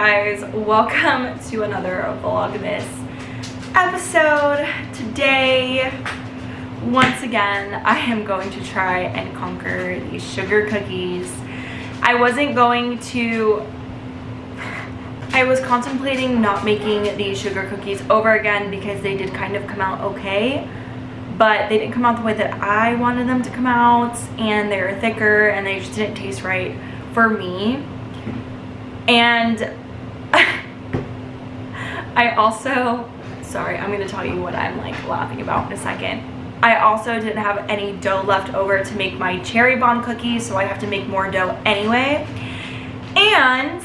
guys, welcome to another Vlogmas episode. Today, once again, I am going to try and conquer these sugar cookies. I was contemplating not making these sugar cookies over again because they did kind of come out okay, but they didn't come out the way that I wanted them to come out, and they were thicker and they just didn't taste right for me. And I also, sorry, I'm gonna tell you what I'm like laughing about in a second. I also didn't have any dough left over to make my cherry bomb cookies, so I have to make more dough anyway. And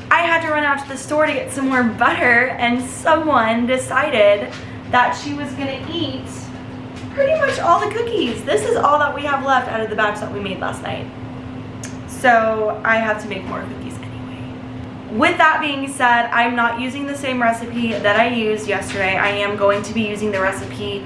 I had to run out to the store to get some more butter, and someone decided that she was gonna eat pretty much all the cookies. This is all that we have left out of the batch that we made last night. So I have to make more cookies anyway. With that being said, I'm not using the same recipe that I used yesterday. I am going to be using the recipe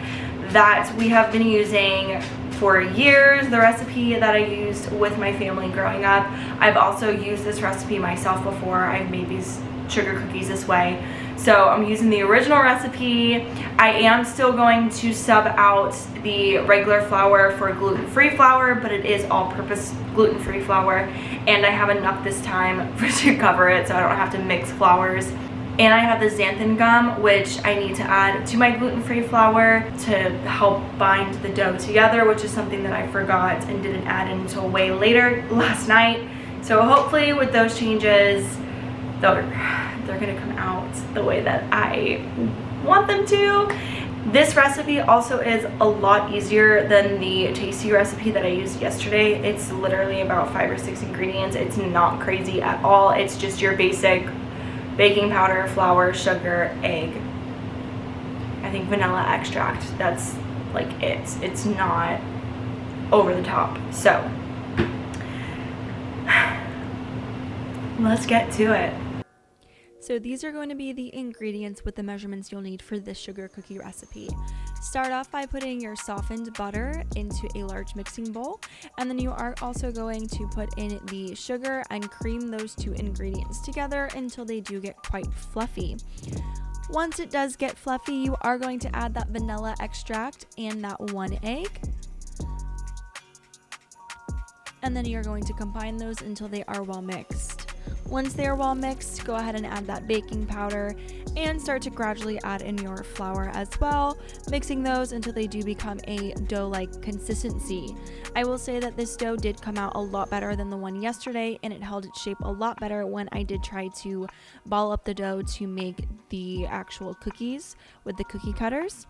that we have been using for years, the recipe that I used with my family growing up. I've also used this recipe myself before. I've made these sugar cookies this way. So I'm using the original recipe. I am still going to sub out the regular flour for gluten-free flour, but it is all-purpose gluten-free flour, and I have enough this time to cover it so I don't have to mix flours. And I have the xanthan gum, which I need to add to my gluten-free flour to help bind the dough together, which is something that I forgot and didn't add in until way later last night. So hopefully with those changes, they're gonna come out the way that I want them to. This recipe also is a lot easier than the tasty recipe that I used yesterday. It's literally about 5 or 6 ingredients. It's not crazy at all. It's just your basic baking powder, flour, sugar, egg, I think vanilla extract. That's like it. It's not over the top. So let's get to it. So these are going to be the ingredients with the measurements you'll need for this sugar cookie recipe. Start off by putting your softened butter into a large mixing bowl, and then you are also going to put in the sugar and cream those two ingredients together until they do get quite fluffy. Once it does get fluffy, you are going to add that vanilla extract and that 1 egg. And then you're going to combine those until they are well mixed. Once they are well mixed, go ahead and add that baking powder and start to gradually add in your flour as well, mixing those until they do become a dough-like consistency. I will say that this dough did come out a lot better than the one yesterday, and it held its shape a lot better when I did try to ball up the dough to make the actual cookies with the cookie cutters.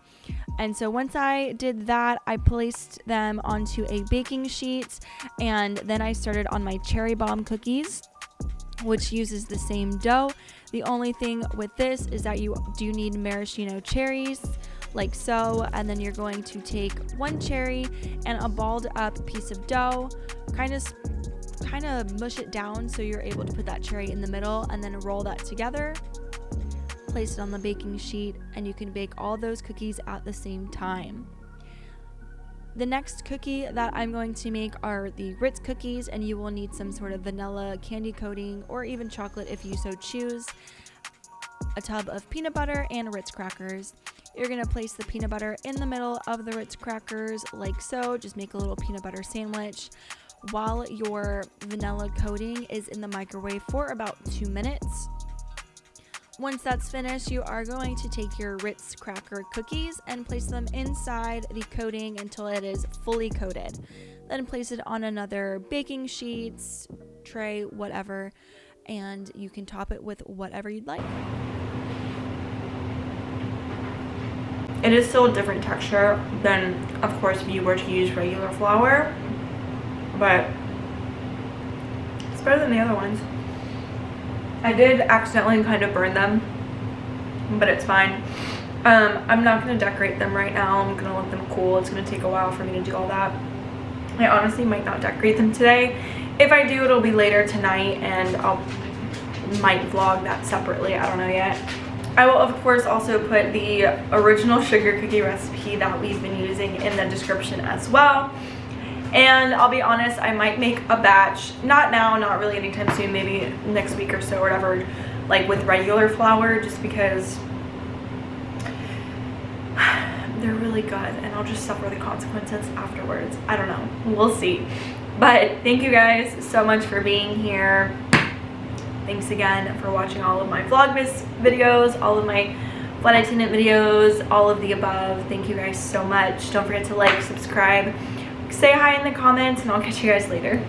And so once I did that, I placed them onto a baking sheet, and then I started on my cherry bomb cookies, which uses the same dough. The only thing with this is that you do need maraschino cherries, like so, and then you're going to take 1 cherry and a balled up piece of dough, kind of mush it down so you're able to put that cherry in the middle, and then roll that together, place it on the baking sheet, and you can bake all those cookies at the same time. The next cookie that I'm going to make are the Ritz cookies, and you will need some sort of vanilla candy coating or even chocolate if you so choose, a tub of peanut butter, and Ritz crackers. You're going to place the peanut butter in the middle of the Ritz crackers like so. Just make a little peanut butter sandwich while your vanilla coating is in the microwave for about 2 minutes. Once that's finished, you are going to take your Ritz cracker cookies and place them inside the coating until it is fully coated. Then place it on another baking sheet, tray, whatever, and you can top it with whatever you'd like. It is still a different texture than, of course, if you were to use regular flour, but it's better than the other ones. I did accidentally kind of burn them, but it's fine. I'm not going to decorate them right now. I'm going to let them cool. It's going to take a while for me to do all that. I honestly might not decorate them today. If I do, it'll be later tonight, and might vlog that separately. I don't know yet. I will, of course, also put the original sugar cookie recipe that we've been using in the description as well. And I'll be honest, I might make a batch, not now, not really anytime soon, maybe next week or so or whatever, like with regular flour, just because they're really good and I'll just suffer the consequences afterwards. I don't know, we'll see. But thank you guys so much for being here. Thanks again for watching all of my Vlogmas videos, all of my flight attendant videos, all of the above. Thank you guys so much. Don't forget to like, subscribe, say hi in the comments, and I'll catch you guys later.